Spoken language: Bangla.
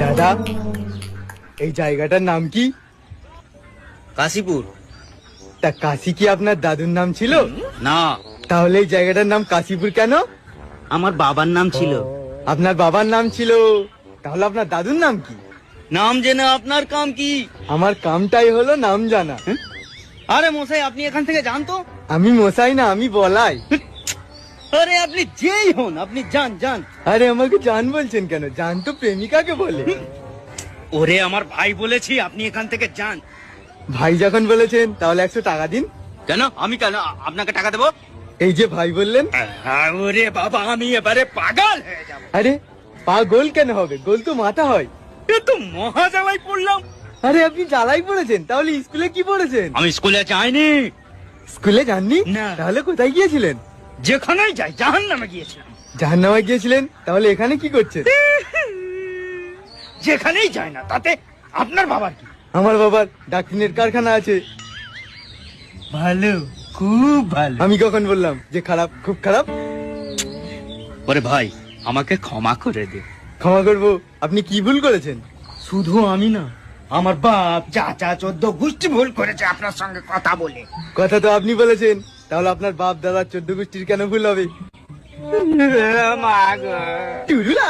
দাদা, এই জায়গাটার নাম কি? কাশীপুর। তা কাশি কি আপনার দাদুর নাম ছিল? না, তাহলে এই জায়গাটার নাম কাশীপুর কেন? আমার বাবার নাম ছিল। আপনার বাবার নাম ছিল, তাহলে আপনার দাদুর নাম কি? নাম জেনে আপনার কাম কি? আমার কামটাই হলো নাম জানা। আরে মশাই, আপনি এখান থেকে যান তো। আমি মশাই না, আমি বলাই। আরে আপনি যেই হন, আপনি যান যান। আরে আমাকে জান বলছেন কেন? জান তো প্রেমিকাকে বলে। ওরে আমার ভাই বলেছি, আপনি এখান থেকে যান। ভাই যখন বলেছেন তাহলে 100 টাকা দিন। কেন? আমি কেন আপনাকে টাকা দেবো? এই যে ভাই বললেন। ওরে বাবা, আমি এবারে পাগল হয়ে যাব। আরে পা গোল কেন হবে? গোল তো মাথা হয়। এ তো মহা জ্বালাই পড়লাম। আরে আপনি জ্বালাই পড়েছেন, তাহলে স্কুলে কি পড়েছেন? আমি স্কুলে যাইনি। স্কুলে যাননি? না। তাহলে কোথায় গিয়েছিলেন? যেখানেই যাই, জাহান্নামে গিয়েছিলাম। জাহান্নামে গিয়েছিলেন? তাহলে এখানে কি করছেন? যেখানেই যায় না, তাতে আপনার বাবার কি? আমার বাবার ডাক্তারের কারখানা আছে। ভালো, খুব ভালো। আমি কখন বললাম যে খারাপ? খুব খারাপ। ওরে ভাই, আমাকে ক্ষমা করে দে। ক্ষমা করবো? আপনি কি ভুল করেছেন? শুধু আমি না, আমার বাপ, চাচা, 14 গোষ্ঠী ভুল করেছে আপনার সঙ্গে কথা বলে। কথা তো আপনি বলেছেন, তাহলে আপনার বাপ দাদা 14 গোষ্ঠীর কেন ভুল হবে? মা গো। টুরুলা।